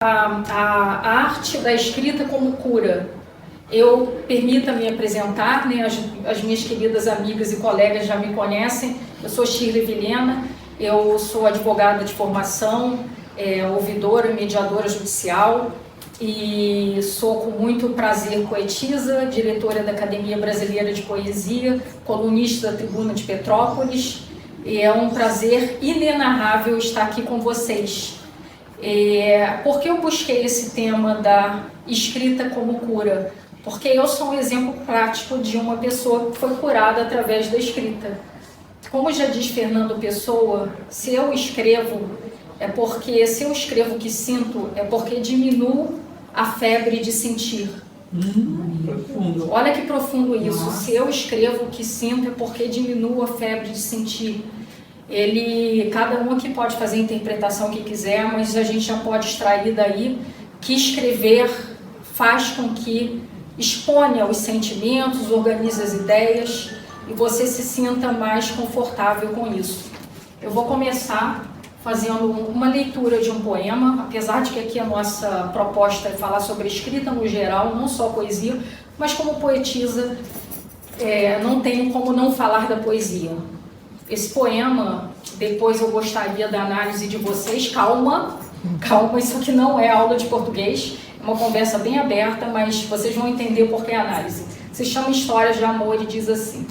a arte da escrita como cura. Permita-me apresentar, né, as minhas queridas amigas e colegas já me conhecem. Eu sou Shirley Vilhena, eu sou advogada de formação, ouvidora e mediadora judicial, e sou com muito prazer poetisa, diretora da Academia Brasileira de Poesia, colunista da Tribuna de Petrópolis, e é um prazer inenarrável estar aqui com vocês. Por que eu busquei esse tema da escrita como cura? Porque eu sou um exemplo prático de uma pessoa que foi curada através da escrita. Como já diz Fernando Pessoa, se eu escrevo o que sinto, é porque diminuo a febre de sentir. Profundo. Olha que profundo isso. Nossa. Se eu escrevo o que sinto, é porque diminuo a febre de sentir. Cada um aqui pode fazer a interpretação que quiser, mas a gente já pode extrair daí que escrever faz com que exponha os sentimentos, organize as ideias e você se sinta mais confortável com isso. Eu vou começar fazendo uma leitura de um poema, apesar de que aqui a nossa proposta é falar sobre escrita no geral, não só poesia, mas como poetisa, não tenho como não falar da poesia. Esse poema, depois eu gostaria da análise de vocês. Calma, isso aqui não é aula de português, é uma conversa bem aberta, mas vocês vão entender por que a análise. Se chama Histórias de Amor e diz assim: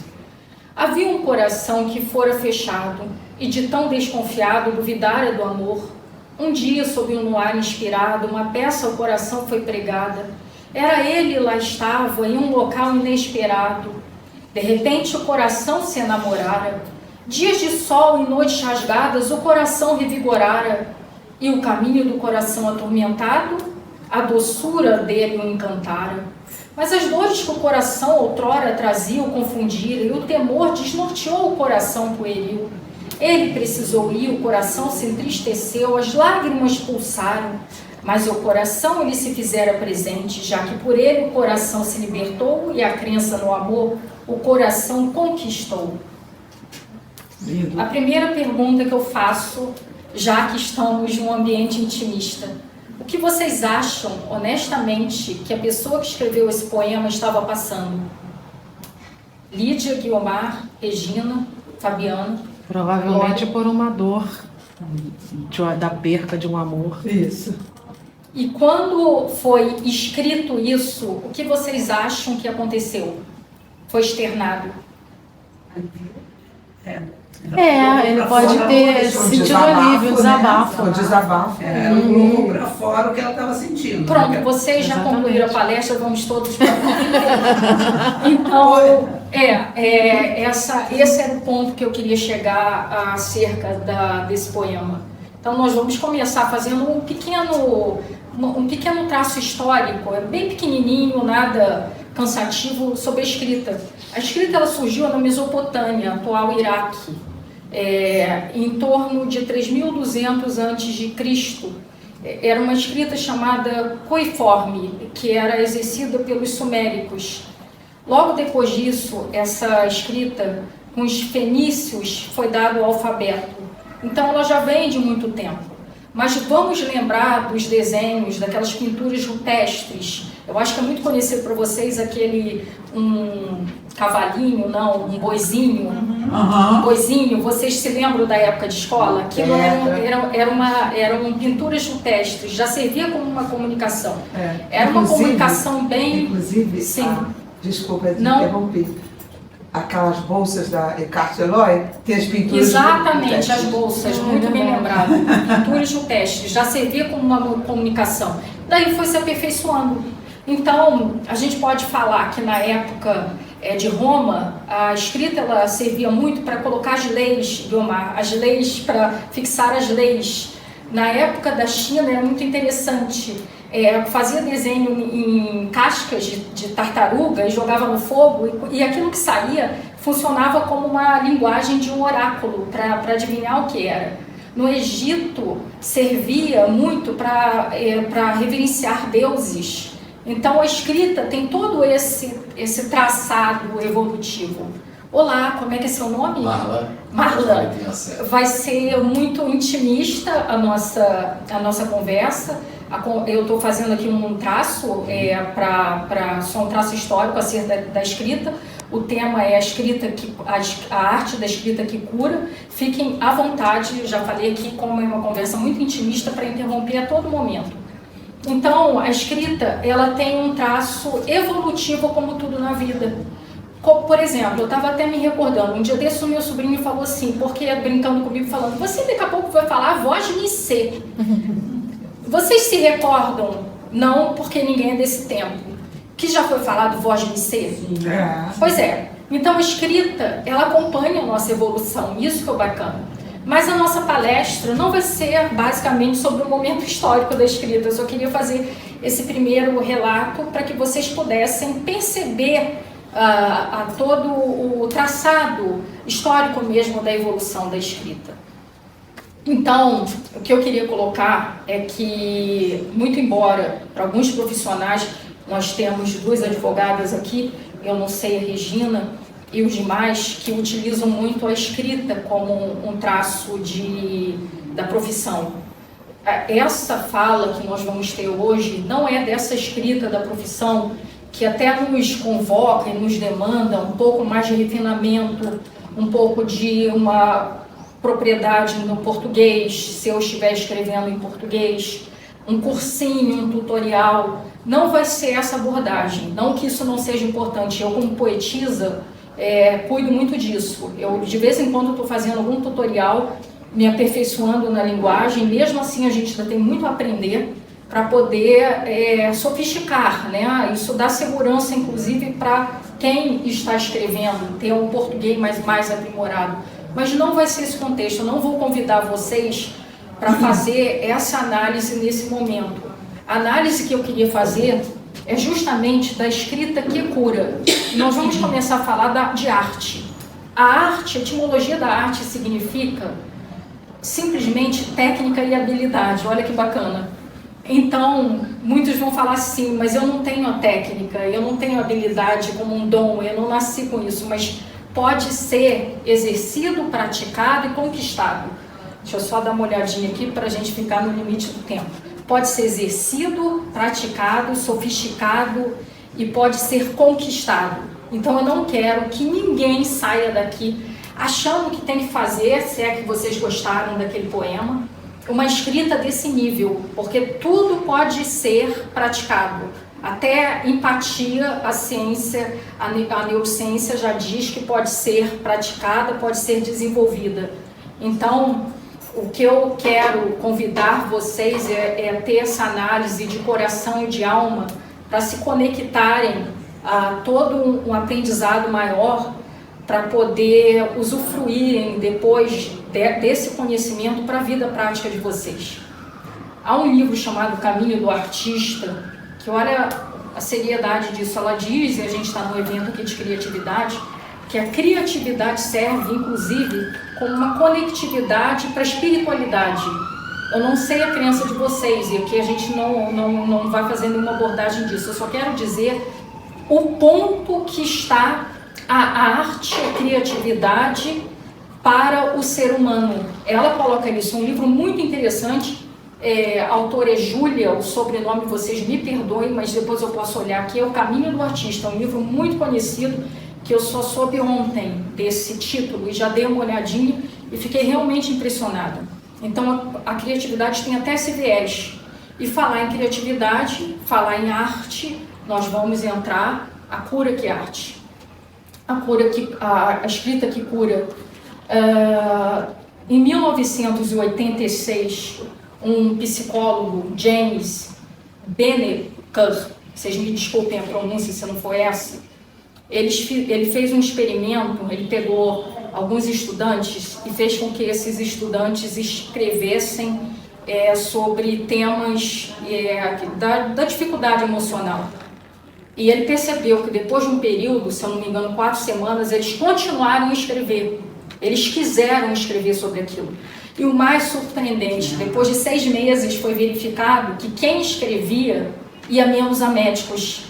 havia um coração que fora fechado e de tão desconfiado duvidara do amor. Um dia, sob um luar inspirado, uma peça ao coração foi pregada. Era ele, lá estava, em um local inesperado. De repente o coração se enamorara. Dias de sol e noites rasgadas, o coração revigorara, e o caminho do coração atormentado, a doçura dele o encantara. Mas as dores que o coração outrora trazia o confundira, e o temor desnorteou o coração pueril. Ele precisou ir, o coração se entristeceu, as lágrimas pulsaram, mas o coração ele se fizera presente, já que por ele o coração se libertou e a crença no amor o coração conquistou. A primeira pergunta que eu faço, já que estamos num ambiente intimista: o que vocês acham, honestamente, que a pessoa que escreveu esse poema estava passando? Lídia, Guiomar, Regina, Fabiano? Provavelmente por uma dor da perca de um amor. Isso. E quando foi escrito isso, o que vocês acham que aconteceu? Foi externado? Ele pode ter sentido alívio, desabafo. Um desabafo. Ela colocou para fora o que ela estava sentindo. Pronto, né? vocês já Exatamente. concluíram a palestra, vamos todos para Então, esse era o ponto que eu queria chegar acerca desse poema. Então, nós vamos começar fazendo um pequeno traço histórico, bem pequenininho, nada cansativo, sobre a escrita. A escrita ela surgiu na Mesopotâmia, atual Iraque, em torno de 3.200 a.C. Era uma escrita chamada coiforme, que era exercida pelos suméricos. Logo depois disso, essa escrita com os fenícios foi dado o alfabeto. Então ela já vem de muito tempo. Mas vamos lembrar dos desenhos, daquelas pinturas rupestres. Eu acho que é muito conhecido para vocês um cavalinho, não, um boizinho. Um boizinho, vocês se lembram da época de escola? Aquilo eram pinturas rupestres, já servia como uma comunicação. Era uma comunicação bem... Inclusive, sim. Desculpa, interrompi. Aquelas bolsas da Eckhart Eloy tem as pinturas. Exatamente, as bolsas, muito bem lembrado. Pinturas rupestres, já servia como uma comunicação. Daí foi se aperfeiçoando. Então, a gente pode falar que na época de Roma, a escrita ela servia muito para colocar as leis, Guiomar, as leis, para fixar as leis. Na época da China era muito interessante. Fazia desenho em cascas de tartaruga e jogava no fogo, e aquilo que saía funcionava como uma linguagem de um oráculo para adivinhar o que era. No Egito servia muito para reverenciar deuses. Então a escrita tem todo esse traçado evolutivo. Olá, como é que é seu nome? Marla. Vai ser muito intimista a nossa conversa. eu estou fazendo aqui um traço, só um traço histórico acerca da escrita. O tema é a arte da escrita que cura. Fiquem à vontade, eu já falei aqui como é uma conversa muito intimista para interromper a todo momento. Então, a escrita, ela tem um traço evolutivo como tudo na vida. Por exemplo, eu estava até me recordando, um dia desse o meu sobrinho falou assim, porque brincando comigo, falando, você daqui a pouco vai falar a voz de Missê. Vocês se recordam? Não, porque ninguém é desse tempo. Que já foi falado voz de Missê? Pois é. Então a escrita, ela acompanha a nossa evolução, isso que é bacana. Mas a nossa palestra não vai ser basicamente sobre o momento histórico da escrita. Eu só queria fazer esse primeiro relato para que vocês pudessem perceber todo o traçado histórico mesmo da evolução da escrita. Então, o que eu queria colocar é que, muito embora para alguns profissionais, nós temos 2 advogadas aqui, eu não sei a Regina e os demais, que utilizam muito a escrita como um traço da profissão. Essa fala que nós vamos ter hoje não é dessa escrita da profissão, que até nos convoca e nos demanda um pouco mais de refinamento, um pouco de uma propriedade no português, se eu estiver escrevendo em português, um cursinho, um tutorial. Não vai ser essa abordagem, não que isso não seja importante. Eu, como poetisa, cuido muito disso. Eu, de vez em quando, estou fazendo algum tutorial, me aperfeiçoando na linguagem. Mesmo assim, a gente ainda tem muito a aprender para poder sofisticar, né? Isso dá segurança, inclusive, para quem está escrevendo, ter um português mais aprimorado. Mas não vai ser esse contexto. Eu não vou convidar vocês para fazer essa análise nesse momento. A análise que eu queria fazer é justamente da escrita que cura. Nós vamos começar a falar de arte. A arte, a etimologia da arte significa simplesmente técnica e habilidade. Olha que bacana. Então, muitos vão falar assim, mas eu não tenho a técnica, eu não tenho a habilidade como um dom, eu não nasci com isso, mas pode ser exercido, praticado e conquistado. Deixa eu só dar uma olhadinha aqui para a gente ficar no limite do tempo. Pode ser exercido, praticado, sofisticado e pode ser conquistado. Então eu não quero que ninguém saia daqui achando que tem que fazer, se é que vocês gostaram daquele poema, uma escrita desse nível, porque tudo pode ser praticado. Até empatia, a ciência, a neurociência já diz que pode ser praticada, pode ser desenvolvida. Então, o que eu quero convidar vocês é ter essa análise de coração e de alma para se conectarem a todo um aprendizado maior, para poder usufruírem depois desse conhecimento para a vida prática de vocês. Há um livro chamado Caminho do Artista, que olha a seriedade disso. Ela diz, e a gente está num evento aqui de criatividade, que a criatividade serve, inclusive, como uma conectividade para a espiritualidade. Eu não sei a crença de vocês, e aqui a gente não vai fazer nenhuma abordagem disso. Eu só quero dizer o ponto que está a arte, a criatividade para o ser humano. Ela coloca isso, um livro muito interessante. A autora é Júlia, o sobrenome vocês me perdoem, mas depois eu posso olhar aqui, é O Caminho do Artista, um livro muito conhecido, que eu só soube ontem desse título e já dei uma olhadinha e fiquei realmente impressionada. Então a criatividade tem até esse viés. E falar em criatividade, falar em arte, nós vamos entrar a cura que é arte. A escrita que cura. Em 1986, um psicólogo, James Benneker, vocês me desculpem a pronúncia se não for essa, ele fez um experimento, ele pegou alguns estudantes e fez com que esses estudantes escrevessem sobre temas da dificuldade emocional. E ele percebeu que depois de um período, se eu não me engano, 4 semanas, eles continuaram a escrever. Eles quiseram escrever sobre aquilo. E o mais surpreendente, depois de 6 meses foi verificado que quem escrevia ia menos a médicos.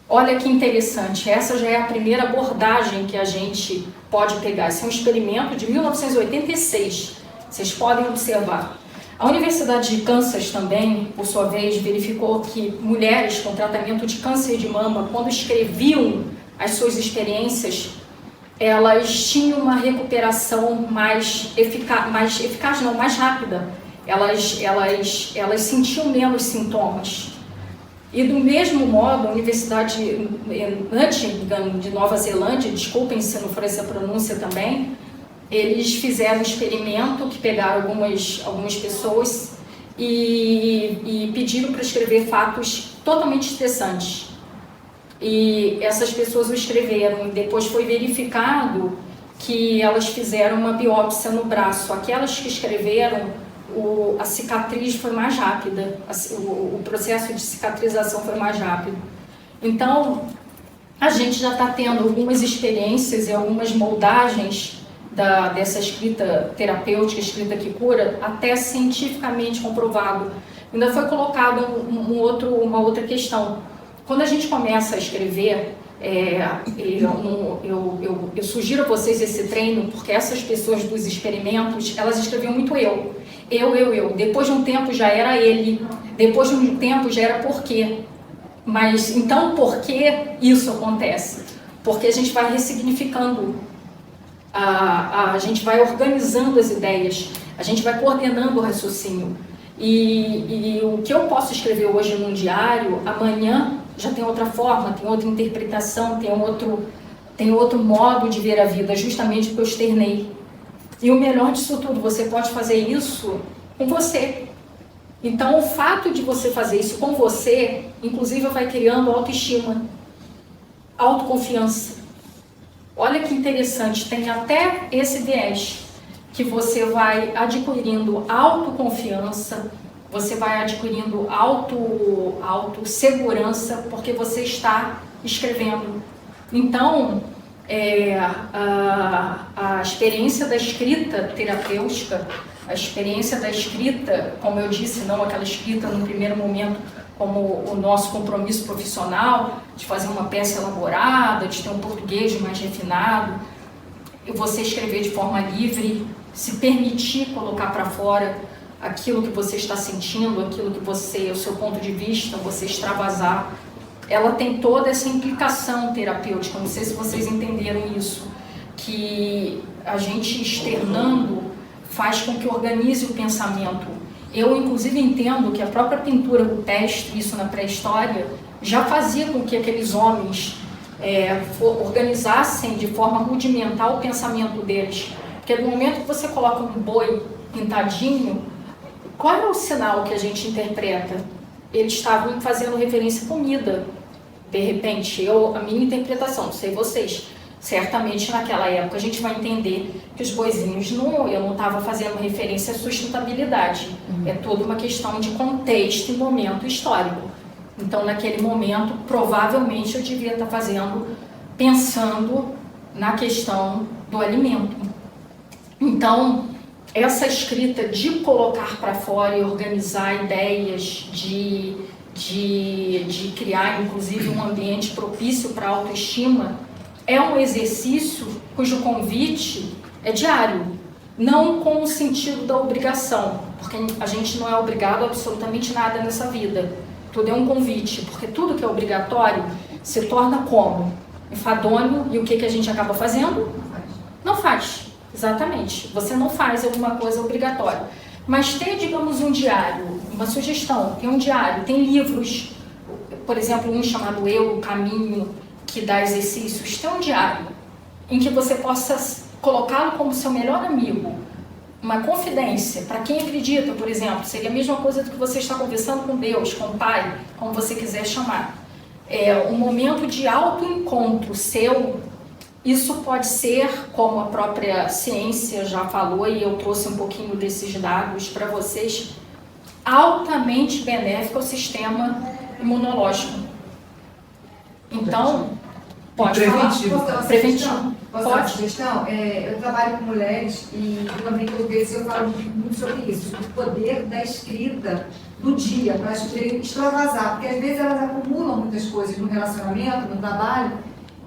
Olha que interessante, essa já é a primeira abordagem que a gente pode pegar. Esse é um experimento de 1986, vocês podem observar. A Universidade de Kansas também, por sua vez, verificou que mulheres com tratamento de câncer de mama, quando escreviam as suas experiências, elas tinham uma recuperação mais eficaz, não, mais rápida. Elas sentiam menos sintomas. E do mesmo modo, a Universidade Nottingham de Nova Zelândia, desculpem se não for essa pronúncia também, eles fizeram um experimento que pegaram algumas pessoas e pediram para escrever fatos totalmente estressantes. E essas pessoas o escreveram, e depois foi verificado que elas fizeram uma biópsia no braço. Aquelas que escreveram, a cicatriz foi mais rápida, o processo de cicatrização foi mais rápido. Então, a gente já está tendo algumas experiências e algumas moldagens dessa escrita terapêutica, escrita que cura, até cientificamente comprovado. Ainda foi colocado uma outra questão. Quando a gente começa a escrever, eu sugiro a vocês esse treino, porque essas pessoas dos experimentos, elas escreviam muito eu. Depois de um tempo já era ele, depois de um tempo já era porquê. Mas então por que isso acontece? Porque a gente vai ressignificando, a gente vai organizando as ideias, a gente vai coordenando o raciocínio. E o que eu posso escrever hoje num diário, amanhã já tem outra forma, tem outra interpretação, tem outro modo de ver a vida, justamente porque eu externei. E o melhor disso tudo, você pode fazer isso com você. Então, o fato de você fazer isso com você, inclusive, vai criando autoestima, autoconfiança. Olha que interessante, tem até esse viés, que você vai adquirindo autoconfiança, você vai adquirindo autossegurança, porque você está escrevendo. Então, a experiência da escrita terapêutica, a experiência da escrita, como eu disse, não aquela escrita no primeiro momento como o nosso compromisso profissional, de fazer uma peça elaborada, de ter um português mais refinado, você escrever de forma livre, se permitir colocar para fora aquilo que você está sentindo, aquilo que o seu ponto de vista, você extravasar. Ela tem toda essa implicação terapêutica, não sei se vocês entenderam isso, que a gente externando faz com que organize o pensamento. Eu, inclusive, entendo que a própria pintura rupestre, isso na pré-história, já fazia com que aqueles homens organizassem de forma rudimentar o pensamento deles. Porque no momento que você coloca um boi pintadinho, qual é o sinal que a gente interpreta? Eles estavam fazendo referência à comida. De repente, a minha interpretação, não sei vocês, certamente naquela época a gente vai entender que os boizinhos, eu não estava fazendo referência à sustentabilidade. É toda uma questão de contexto e momento histórico. Então, naquele momento, provavelmente eu devia estar pensando na questão do alimento. Então, essa escrita de colocar para fora e organizar ideias, de criar, inclusive, um ambiente propício para a autoestima, é um exercício cujo convite é diário, não com o sentido da obrigação, porque a gente não é obrigado a absolutamente nada nessa vida. Tudo é um convite, porque tudo que é obrigatório se torna como? Enfadonho, e o que a gente acaba fazendo? Não faz. Exatamente, você não faz alguma coisa obrigatória. Mas ter, digamos, um diário, uma sugestão, tem um diário, tem livros, por exemplo, um chamado Eu, o Caminho, que dá exercícios, tem um diário em que você possa colocá-lo como seu melhor amigo, uma confidência, para quem acredita, por exemplo, seria a mesma coisa do que você está conversando com Deus, com o Pai, como você quiser chamar. É um momento de autoencontro seu. Isso pode ser, como a própria ciência já falou, e eu trouxe um pouquinho desses dados para vocês, altamente benéfico ao sistema imunológico. Então, pode falar. Preventivo. Posso dar uma sugestão? Eu trabalho com mulheres e no ambiente português eu falo muito sobre isso, o poder da escrita do dia, para elas poderem extravasar, porque às vezes elas acumulam muitas coisas no relacionamento, no trabalho,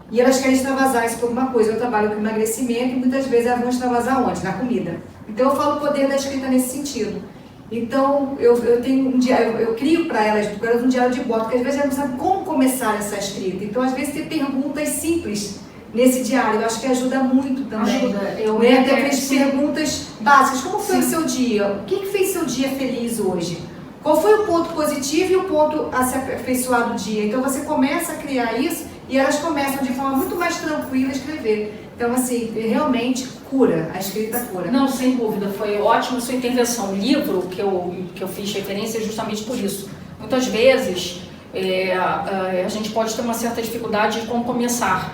e elas querem extravasar isso por alguma coisa. Eu trabalho com emagrecimento e muitas vezes elas vão extravasar onde? Na comida. Então eu falo o poder da escrita nesse sentido. Então, eu tenho um diário, eu crio para elas um diário de bordo, porque às vezes elas não sabem como começar essa escrita. Então, às vezes, tem perguntas simples nesse diário. Eu acho que ajuda muito também. Ajuda. Eu Tem aquelas perguntas básicas. Como foi o seu dia? O que fez seu dia feliz hoje? Qual foi o ponto positivo e o ponto a se aperfeiçoar do dia? Então, você começa a criar isso e elas começam de forma muito mais tranquila a escrever. Então, assim, realmente cura, a escrita cura. Não, sem dúvida, foi ótima a sua intervenção. O livro que eu fiz referência é justamente por isso. Muitas vezes a gente pode ter uma certa dificuldade de como começar.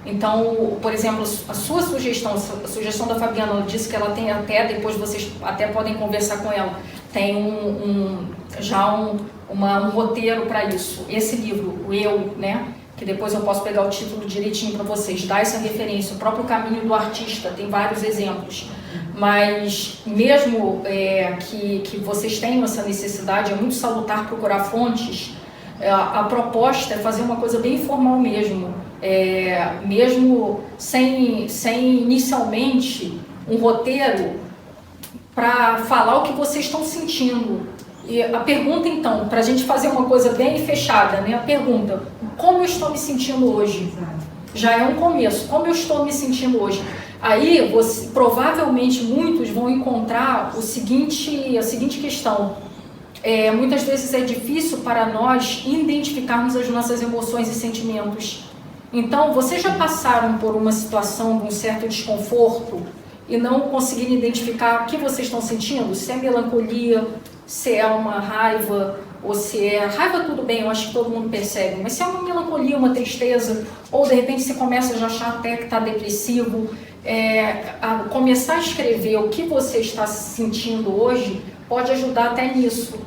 Então, por exemplo, a sua sugestão, a sugestão da Fabiana, ela disse que ela tem até, depois vocês até podem conversar com ela, tem um roteiro para isso. Esse livro, o Eu, né? Que depois eu posso pegar o título direitinho para vocês, dar essa referência. O próprio Caminho do Artista tem vários exemplos. Mas mesmo que vocês tenham essa necessidade, é muito salutar procurar fontes. A proposta é fazer uma coisa bem informal mesmo. Mesmo sem inicialmente um roteiro para falar o que vocês estão sentindo. E a pergunta, então, para a gente fazer uma coisa bem fechada, né? A pergunta, como eu estou me sentindo hoje? Já é um começo, como eu estou me sentindo hoje? Aí, provavelmente, muitos vão encontrar a seguinte questão. Muitas vezes é difícil para nós identificarmos as nossas emoções e sentimentos. Então, vocês já passaram por uma situação de um certo desconforto e não conseguiram identificar o que vocês estão sentindo? Se é melancolia, se é uma raiva, ou se é... Raiva tudo bem, eu acho que todo mundo percebe, mas se é uma melancolia, uma tristeza, ou de repente você começa a já achar até que está depressivo, a começar a escrever o que você está sentindo hoje pode ajudar até nisso.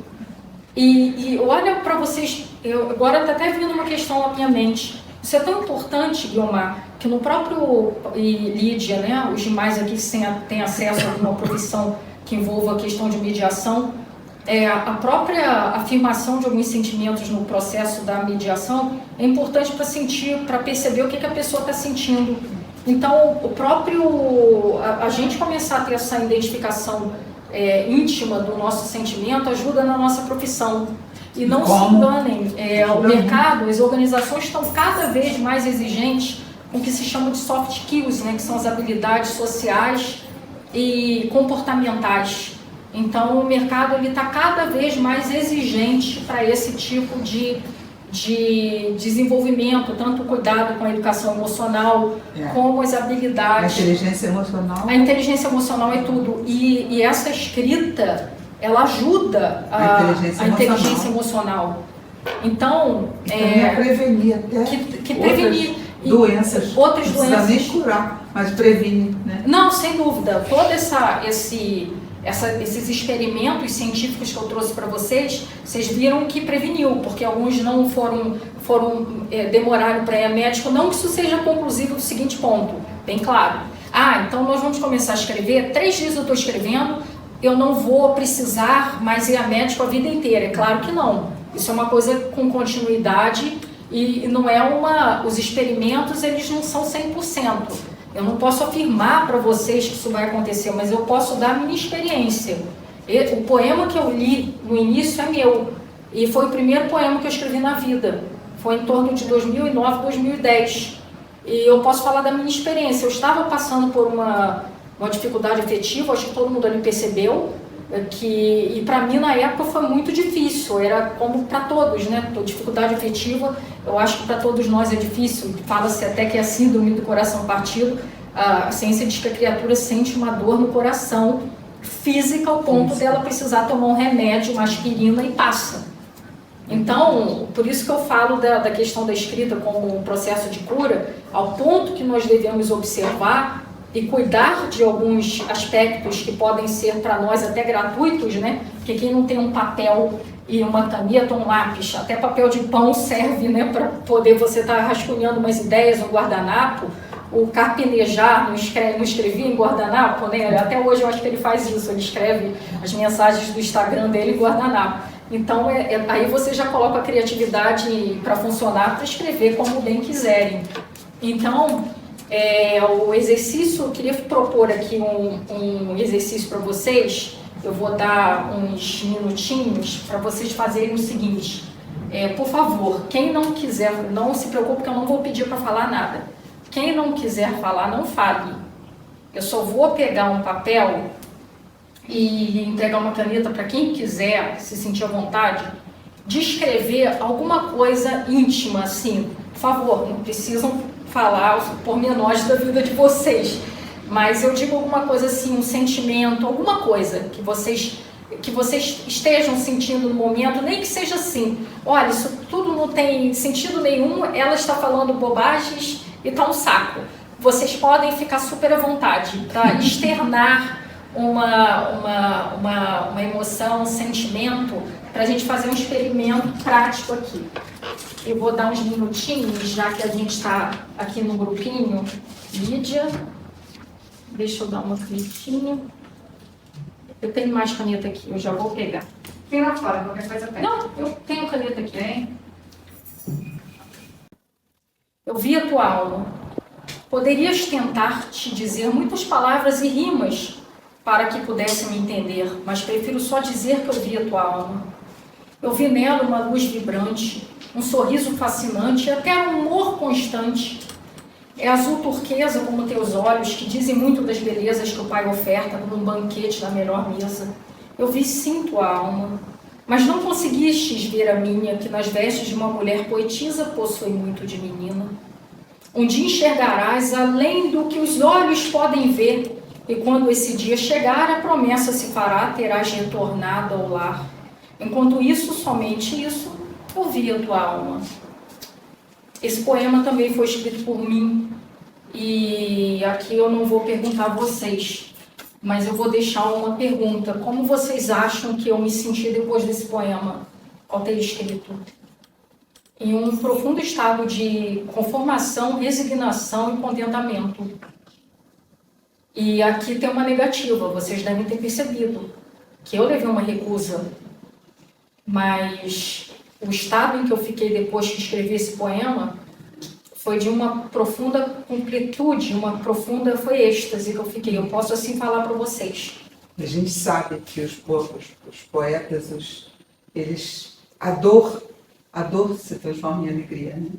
E olha para vocês, agora está até vindo uma questão na minha mente. Isso é tão importante, Guiomar, que no próprio Lídia, né, os demais aqui que têm acesso a alguma profissão que envolva a questão de mediação, a própria afirmação de alguns sentimentos no processo da mediação é importante para sentir, para perceber o que a pessoa está sentindo. Então, a gente começar a ter essa identificação íntima do nosso sentimento ajuda na nossa profissão. E não se enganem, o mercado, as organizações estão cada vez mais exigentes com o que se chama de soft skills, né, que são as habilidades sociais e comportamentais. Então, o mercado está cada vez mais exigente para esse tipo de desenvolvimento, tanto o cuidado com a educação emocional, como as habilidades. A inteligência emocional. A inteligência emocional é tudo. E essa escrita, ela ajuda a inteligência emocional. Então, prevenir até prevenir doenças. Outras não doenças. Precisa nem curar, mas previne, né? Não, sem dúvida. Todo esses experimentos científicos que eu trouxe para vocês viram que preveniu, porque alguns não demoraram para ir a médico. Não que isso seja conclusivo do seguinte ponto, bem claro. Então nós vamos começar a escrever, 3 dias eu estou escrevendo, eu não vou precisar mais ir a médico a vida inteira. É claro que não. Isso é uma coisa com continuidade e não é os experimentos, eles não são 100%. Eu não posso afirmar para vocês que isso vai acontecer, mas eu posso dar a minha experiência. O poema que eu li no início é meu, e foi o primeiro poema que eu escrevi na vida. Foi em torno de 2009, 2010. E eu posso falar da minha experiência. Eu estava passando por uma dificuldade afetiva, acho que todo mundo ali percebeu, e para mim na época foi muito difícil, era como para todos, né? Dificuldade afetiva, eu acho que para todos nós é difícil, fala-se até que é a síndrome do coração partido. A ciência diz que a criatura sente uma dor no coração física ao ponto dela precisar tomar um remédio, uma aspirina e passa. Então, por isso que eu falo da questão da escrita como um processo de cura, ao ponto que nós devemos observar e cuidar de alguns aspectos que podem ser para nós até gratuitos, né? Porque quem não tem um papel e uma caneta, um lápis, até papel de pão serve, né? Para poder você estar rascunhando umas ideias, um guardanapo. O Carpinejar não escrevia em guardanapo, né? Até hoje eu acho que ele faz isso, ele escreve as mensagens do Instagram dele em guardanapo. Então, aí você já coloca a criatividade para funcionar, para escrever como bem quiserem. Então, o exercício, eu queria propor aqui um exercício para vocês, eu vou dar uns minutinhos para vocês fazerem o seguinte. Por favor, quem não quiser, não se preocupe que eu não vou pedir para falar nada. Quem não quiser falar, não fale. Eu só vou pegar um papel e entregar uma caneta para quem quiser, se sentir à vontade, de escrever alguma coisa íntima, assim. Por favor, não precisam falar os pormenores da vida de vocês, mas eu digo alguma coisa assim, um sentimento, alguma coisa que vocês estejam sentindo no momento, nem que seja assim, olha, isso tudo não tem sentido nenhum, ela está falando bobagens e tá um saco. Vocês podem ficar super à vontade para externar uma emoção, um sentimento, para a gente fazer um experimento prático aqui. Eu vou dar uns minutinhos, já que a gente está aqui no grupinho. Lídia, deixa eu dar uma canetinha. Eu tenho mais caneta aqui, eu já vou pegar. Tem lá fora, qualquer coisa pega. Não, eu tenho caneta aqui. Hein? Eu vi a tua alma. Poderias tentar te dizer muitas palavras e rimas para que pudesse me entender, mas prefiro só dizer que eu vi a tua alma. Eu vi nela uma luz vibrante, um sorriso fascinante e até um humor constante. É azul turquesa como teus olhos, que dizem muito das belezas que o Pai oferta num banquete na melhor mesa. Eu vi sim tua alma, mas não conseguistes ver a minha, que nas vestes de uma mulher poetisa possui muito de menina. Um dia enxergarás além do que os olhos podem ver, e quando esse dia chegar, a promessa se fará, terás retornado ao lar. Enquanto isso, somente isso, eu vi a tua alma. Esse poema também foi escrito por mim, e aqui eu não vou perguntar a vocês, mas eu vou deixar uma pergunta. Como vocês acham que eu me senti depois desse poema, ao ter escrito? Em um profundo estado de conformação, resignação e contentamento. E aqui tem uma negativa, vocês devem ter percebido, que eu levei uma recusa, mas o estado em que eu fiquei depois que escrevi esse poema foi de uma profunda completude, foi êxtase que eu fiquei. Eu posso assim falar para vocês. A gente sabe que os poetas, a dor se transforma em alegria, né?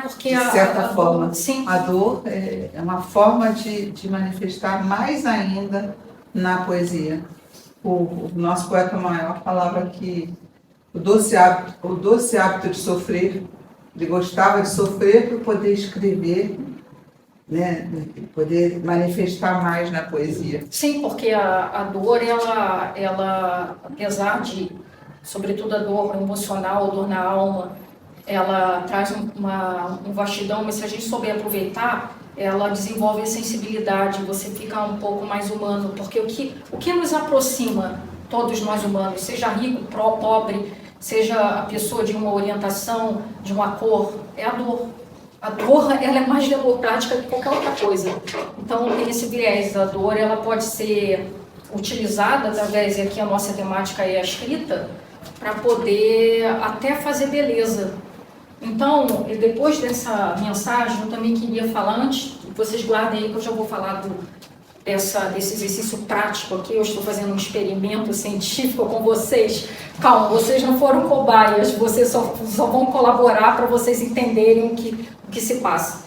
Porque de certa forma, sim. A dor é uma forma de manifestar mais ainda na poesia. O nosso poeta maior falava que o doce hábito de sofrer, ele gostava de sofrer para poder escrever, né, poder manifestar mais na poesia. Sim, porque a dor, ela, apesar de, sobretudo a dor emocional, a dor na alma, ela traz um vastidão, mas se a gente souber aproveitar, ela desenvolve a sensibilidade, você fica um pouco mais humano, porque o que nos aproxima, todos nós humanos, seja rico, pobre, seja a pessoa de uma orientação, de uma cor, é a dor. A dor, ela é mais democrática que qualquer outra coisa. Então, tem esse viés. A dor, ela pode ser utilizada através, e aqui a nossa temática é a escrita, para poder até fazer beleza. Então, depois dessa mensagem, eu também queria falar, antes, vocês guardem aí que eu já vou falar desse exercício prático aqui. Eu estou fazendo um experimento científico com vocês. Calma, vocês não foram cobaias, vocês só vão colaborar para vocês entenderem o que se passa.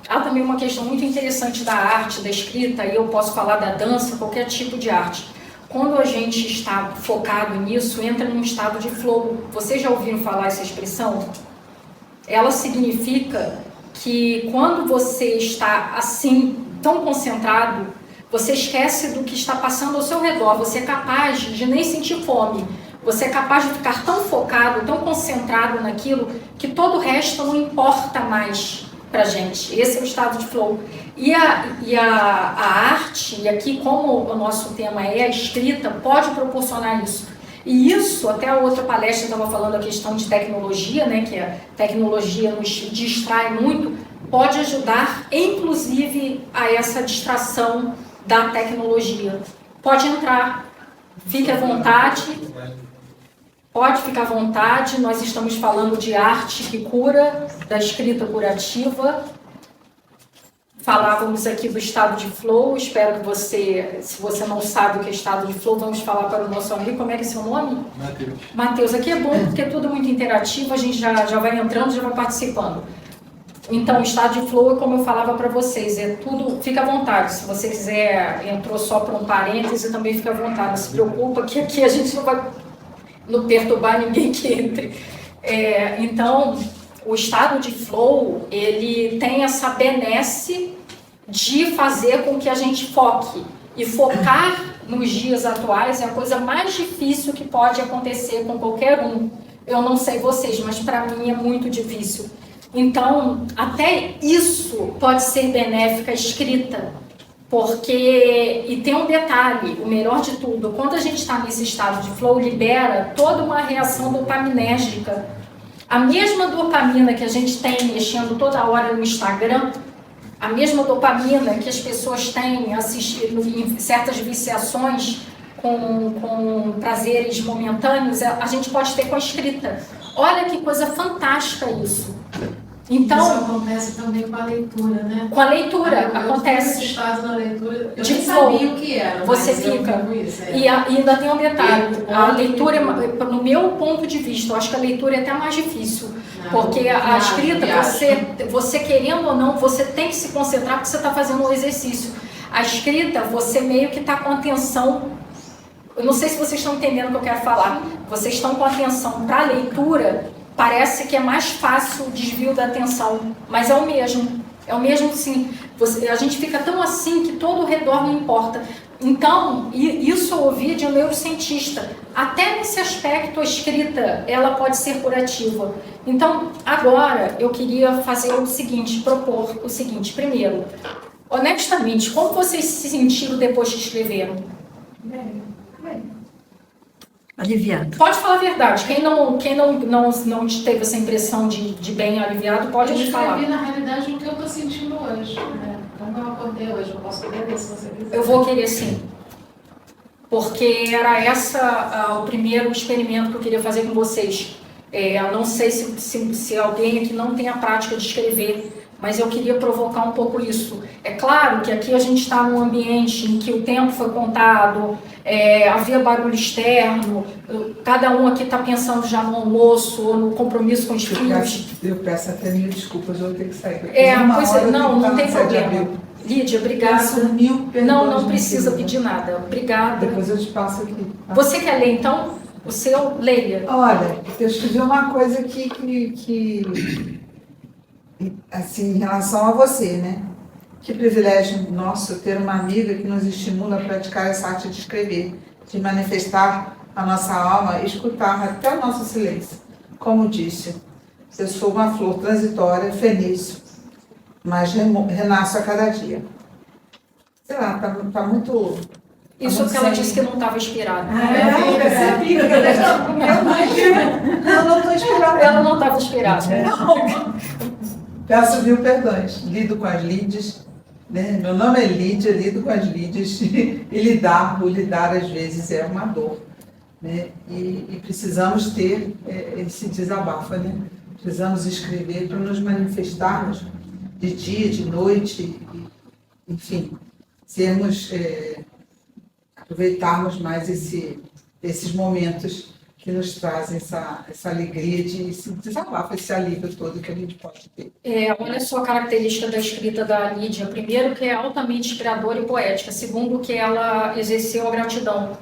Há também uma questão muito interessante da arte, da escrita, e eu posso falar da dança, qualquer tipo de arte. Quando a gente está focado nisso, entra num estado de flow. Vocês já ouviram falar essa expressão? Ela significa que quando você está assim, tão concentrado, você esquece do que está passando ao seu redor. Você é capaz de nem sentir fome. Você é capaz de ficar tão focado, tão concentrado naquilo, que todo o resto não importa mais pra gente. Esse é o estado de flow. E a arte, e aqui como o nosso tema é a escrita, pode proporcionar isso. E isso, até a outra palestra estava falando a questão de tecnologia, né, que a tecnologia nos distrai muito, pode ajudar, inclusive, a essa distração da tecnologia. Pode entrar, fique à vontade, pode ficar à vontade. Nós estamos falando de arte que cura, da escrita curativa. falávamos aqui do estado de flow. Espero que você, se você não sabe o que é estado de flow, vamos falar para o nosso amigo. Como é que é seu nome? Matheus. Matheus, aqui é bom porque é tudo muito interativo, a gente já vai entrando, já vai participando. Então, o estado de flow, como eu falava para vocês, é tudo, fica à vontade. Se você quiser, entrou só para um parêntese, também fica à vontade. Não se preocupa que aqui a gente não vai perturbar ninguém que entre. Então, o estado de flow, ele tem essa benesse de fazer com que a gente foque. E focar nos dias atuais é a coisa mais difícil que pode acontecer com qualquer um. Eu não sei vocês, mas para mim é muito difícil. Então, até isso pode ser benéfica escrita, porque, e tem um detalhe, o melhor de tudo, quando a gente está nesse estado de flow, libera toda uma reação dopaminérgica. A mesma dopamina que a gente tem mexendo toda hora no Instagram, a mesma dopamina que as pessoas têm assistindo em certas viciações com prazeres momentâneos, a gente pode ter com a escrita. Olha que coisa fantástica isso. Então, isso acontece também com a leitura, né? Com a leitura, acontece. Estado na leitura, eu de nem flow. sabia o que era. Você mas fica. Isso, e ainda tem um detalhe: a leitura, no meu ponto de vista, eu acho que a leitura é até mais difícil. Porque a escrita, você querendo ou não, você tem que se concentrar porque você está fazendo um exercício. A escrita, você meio que está com atenção. Eu não sei se vocês estão entendendo o que eu quero falar. Vocês estão com atenção para a leitura, parece que é mais fácil o desvio da atenção, mas é o mesmo sim. A gente fica tão assim que todo o redor não importa. Então, isso eu ouvi de um neurocientista. Até nesse aspecto, a escrita, ela pode ser curativa. Então, agora, eu queria fazer o seguinte, propor o seguinte. Primeiro, honestamente, como vocês se sentiram depois que escreveram? Aliviado. Pode falar a verdade. Quem não teve essa impressão de bem aliviado, pode me falar. Eu escrevi, na realidade, o que eu estou sentindo hoje. Né? Como eu acordei hoje, eu posso querer se você quiser. Eu vou querer sim. Porque era o primeiro experimento que eu queria fazer com vocês. Eu não sei se alguém aqui não tem a prática de escrever, mas eu queria provocar um pouco isso. É claro que aqui a gente está num ambiente em que o tempo foi contado, havia barulho externo, cada um aqui está pensando já no almoço ou no compromisso com os filhos. Eu peço até mil desculpas, eu vou ter que sair. Não tem problema. Lídia, obrigada. Não precisa pedir nada. Obrigada. Depois eu te passo aqui. Tá? Você quer ler então? O seu, leia. Olha, eu escrevi uma coisa que assim, em relação a você, né? Que privilégio nosso ter uma amiga que nos estimula a praticar essa arte de escrever, de manifestar a nossa alma e escutar até o nosso silêncio. Como disse, eu sou uma flor transitória, feliz, mas renasço a cada dia. Sei lá, tá muito... Isso porque ela disse que não estava inspirada. Eu percebi. Eu não estou inspirada. Ela não estava inspirada. Peço mil perdões. Lido com as Lídias. Né? Meu nome é Lídia, lido com as Lídias. E lidar às vezes é uma dor. Né? E precisamos ter esse desabafo. Né? Precisamos escrever para nos manifestarmos de dia, de noite. Enfim, sermos... aproveitarmos mais esses momentos que nos trazem essa alegria de esse desabafo, esse alívio todo que a gente pode ter. Olha só a característica da escrita da Lídia. Primeiro, que é altamente inspiradora e poética. Segundo, que ela exerceu a gratidão.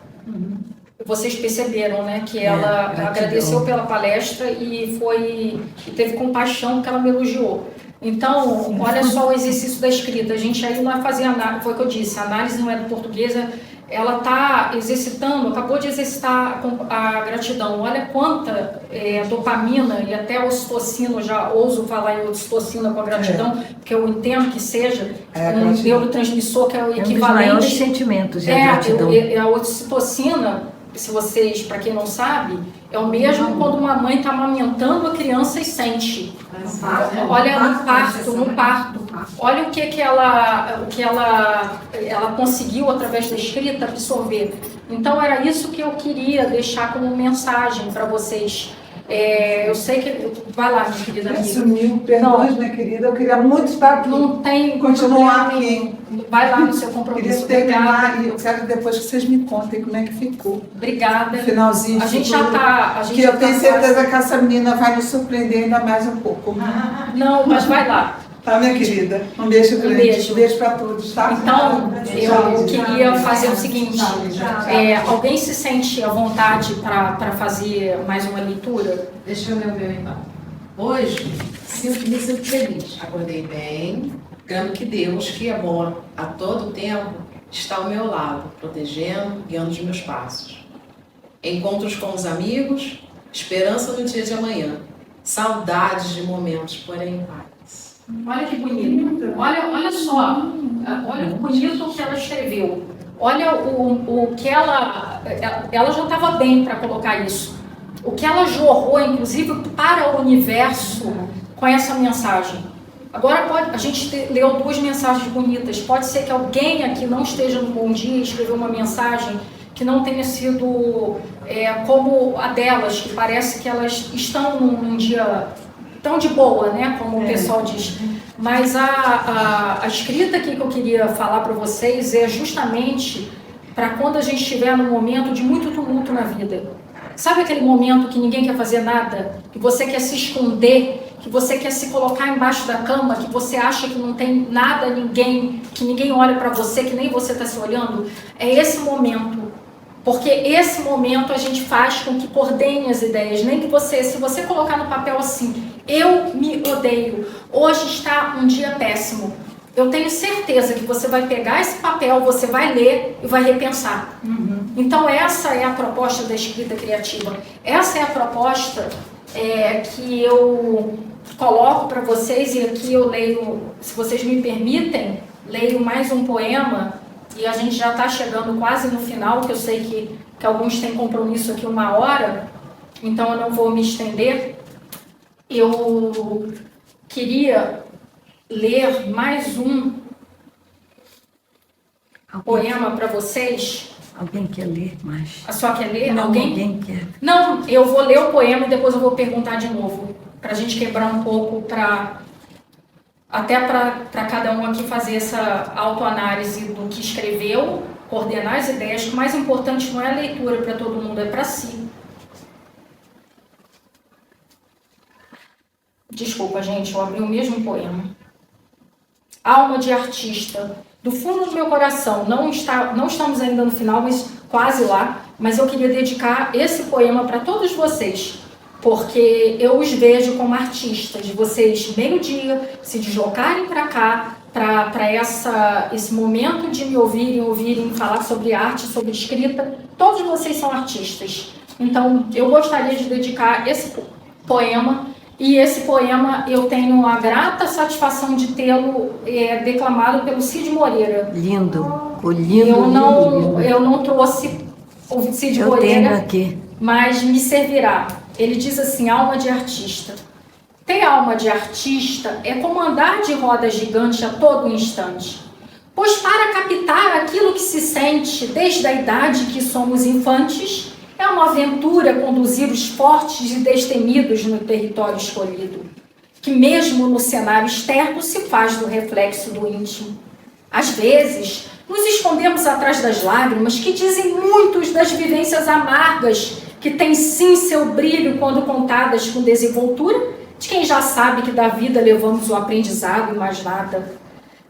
Vocês perceberam, né? Que ela agradeceu pela palestra e teve compaixão que ela me elogiou. Então, olha só o exercício da escrita. A gente aí não vai fazer análise, foi o que eu disse, a análise não é portuguesa. Ela está exercitando, acabou de exercitar a gratidão. Olha quanta dopamina e até ocitocina, eu já ouso falar em ocitocina com a gratidão, porque eu entendo que seja um neurotransmissor que é o equivalente. É um dos maiores sentimentos, a gratidão. A ocitocina, se vocês, para quem não sabe, é o mesmo quando uma mãe está amamentando a criança e sente. Olha, no parto. Olha o que ela conseguiu, através da escrita, absorver. Então, era isso que eu queria deixar como mensagem para vocês. Eu sei que... Vai lá, minha querida amiga. Sumiu, perdões, minha querida. Eu queria muito estar aqui. Não tem Continuar problema aqui. nenhum. Vai lá no seu Queria compromisso. terminar e eu quero depois que vocês me contem como é que ficou. Obrigada. No finalzinho. A gente de já tudo. está... Que eu tenho certeza que essa menina vai nos surpreender ainda mais um pouco. Não, mas vai lá. Tá, minha querida? Um beijo grande. beijo. Beijo para todos, tá? Então, eu queria fazer o seguinte: Tchau. alguém se sente à vontade para fazer mais uma leitura? Deixa eu ler o meu então. Hoje, me sinto feliz. Acordei bem, crendo que Deus, que é bom a todo tempo, está ao meu lado, protegendo, guiando os meus passos. Encontros com os amigos, esperança no dia de amanhã, saudades de momentos, porém em paz. Olha que bonito. Olha só. Olha o bonito que ela escreveu. Olha o que ela já estava bem para colocar isso. O que ela jorrou, inclusive, para o universo com essa mensagem. Agora a gente leu 2 mensagens bonitas. Pode ser que alguém aqui não esteja no Bom Dia e escreveu uma mensagem que não tenha sido como a delas, que parece que elas estão num dia tão de boa, né? Como o pessoal diz. Mas a escrita aqui que eu queria falar para vocês é justamente para quando a gente estiver num momento de muito tumulto na vida. Sabe aquele momento que ninguém quer fazer nada? Que você quer se esconder? Que você quer se colocar embaixo da cama? Que você acha que não tem nada, ninguém, que ninguém olha para você, que nem você está se olhando? É esse momento. Porque esse momento a gente faz com que coordene as ideias. Nem que você, se você colocar no papel assim, eu me odeio, hoje está um dia péssimo. Eu tenho certeza que você vai pegar esse papel, você vai ler e vai repensar. Então essa é a proposta da escrita criativa. Essa é a proposta que eu coloco para vocês, e aqui eu leio, se vocês me permitem, leio mais um poema. E a gente já está chegando quase no final, que eu sei que alguns têm compromisso aqui 1 hora, então eu não vou me estender. Eu queria ler mais um poema para vocês. Alguém quer ler mais? A sua quer ler? Não, Alguém quer. Não, eu vou ler o poema e depois eu vou perguntar de novo, para a gente quebrar um pouco, até para cada um aqui fazer essa autoanálise do que escreveu, coordenar as ideias, que o mais importante não é a leitura para todo mundo, é para si. Desculpa, gente, eu abri o mesmo poema. Alma de artista. Do fundo do meu coração, não estamos ainda no final, mas quase lá, mas eu queria dedicar esse poema para todos vocês, porque eu os vejo como artistas, vocês meio-dia se deslocarem para cá, para esse momento de me ouvirem falar sobre arte, sobre escrita. Todos vocês são artistas. Então, eu gostaria de dedicar esse poema, e esse poema eu tenho a grata satisfação de tê-lo declamado pelo Cid Moreira. Lindo, lindo. Eu não trouxe o Cid Eu Moreira, tenho aqui. mas me servirá. Ele diz assim: alma de artista. Ter alma de artista é como andar de roda gigante a todo instante. Pois para captar aquilo que se sente desde a idade que somos infantes, é uma aventura conduzir os fortes e destemidos no território escolhido, que mesmo no cenário externo se faz do reflexo do íntimo. Às vezes, nos escondemos atrás das lágrimas que dizem muitos das vivências amargas, que têm sim seu brilho quando contadas com desenvoltura, de quem já sabe que da vida levamos o aprendizado e mais nada.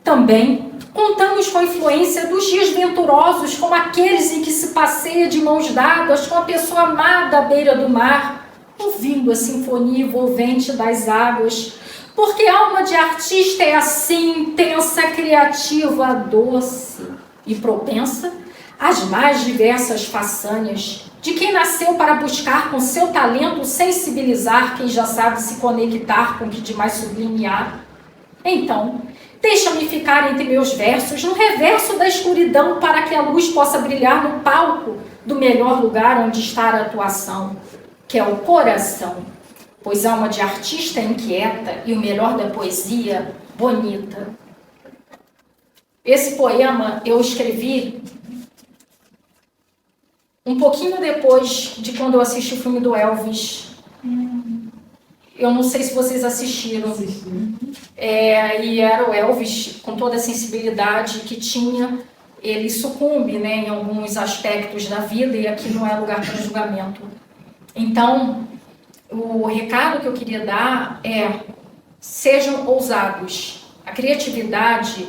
Também contamos com a influência dos dias venturosos, como aqueles em que se passeia de mãos dadas com a pessoa amada à beira do mar, ouvindo a sinfonia envolvente das águas, porque a alma de artista é assim, intensa, criativa, doce e propensa às mais diversas façanhas, de quem nasceu para buscar com seu talento sensibilizar quem já sabe se conectar com o que de mais sublime há. Então, deixa-me ficar entre meus versos, no reverso da escuridão, para que a luz possa brilhar no palco do melhor lugar onde está a atuação, que é o coração, pois a alma de artista é inquieta e o melhor da poesia, bonita. Esse poema eu escrevi um pouquinho depois de quando eu assisti o filme do Elvis. Eu não sei se vocês assistiram. E era o Elvis, com toda a sensibilidade que tinha, ele sucumbe, né, em alguns aspectos da vida, e aqui não é lugar para julgamento. Então, o recado que eu queria dar é: sejam ousados. A criatividade,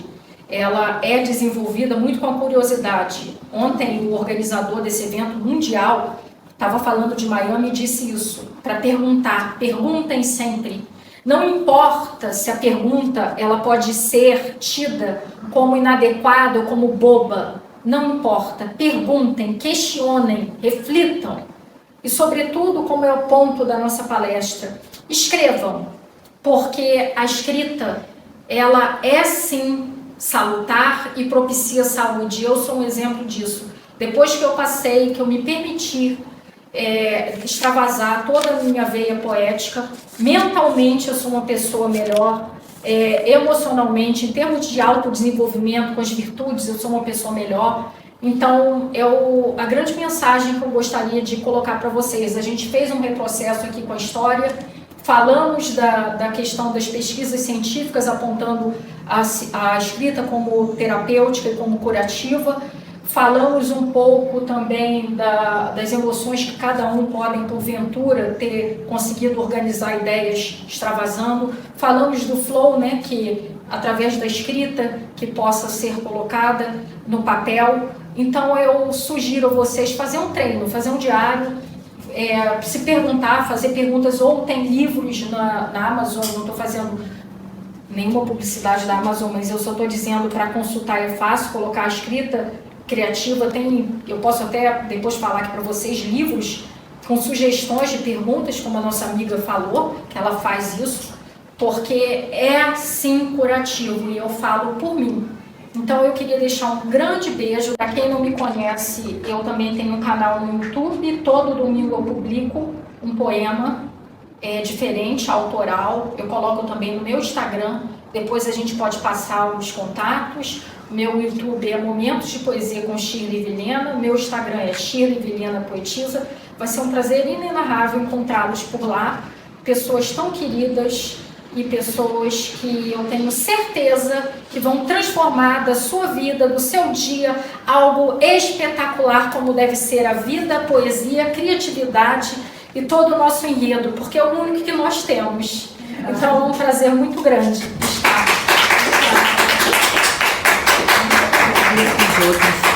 ela é desenvolvida muito com a curiosidade. Ontem, o organizador desse evento mundial estava falando de Miami e disse isso, para perguntar. Perguntem sempre. Não importa se a pergunta ela pode ser tida como inadequada ou como boba. Não importa. Perguntem, questionem, reflitam. E, sobretudo, como é o ponto da nossa palestra, escrevam. Porque a escrita, ela é sim salutar e propicia saúde. Eu sou um exemplo disso. Depois que eu passei, que eu me permiti extravasar toda a minha veia poética, mentalmente eu sou uma pessoa melhor, emocionalmente, em termos de autodesenvolvimento, com as virtudes, eu sou uma pessoa melhor. Então, a grande mensagem que eu gostaria de colocar para vocês: a gente fez um retrocesso aqui com a história, falamos da questão das pesquisas científicas, apontando a escrita como terapêutica e como curativa. Falamos um pouco também das emoções que cada um podem, porventura, ter conseguido organizar ideias extravasando. Falamos do flow, né, que através da escrita que possa ser colocada no papel. Então eu sugiro a vocês fazer um treino, fazer um diário, se perguntar, fazer perguntas, ou tem livros na Amazon. Não estou fazendo nenhuma publicidade da Amazon, mas eu só estou dizendo, para consultar é fácil, colocar a escrita criativa, eu posso até depois falar aqui para vocês, livros com sugestões de perguntas, como a nossa amiga falou, que ela faz isso, porque é sim curativo, e eu falo por mim. Então eu queria deixar um grande beijo. Para quem não me conhece, eu também tenho um canal no YouTube, todo domingo eu publico um poema diferente, autoral, eu coloco também no meu Instagram, depois a gente pode passar os contatos. Meu YouTube é Momentos de Poesia com Shirley Vilhena, meu Instagram é Shirley Vilhena Poetisa. Vai ser um prazer inenarrável encontrá-los por lá, pessoas tão queridas e pessoas que eu tenho certeza que vão transformar da sua vida, do seu dia, algo espetacular, como deve ser a vida, a poesia, a criatividade e todo o nosso enredo, porque é o único que nós temos. Então é um prazer muito grande estar. Outros.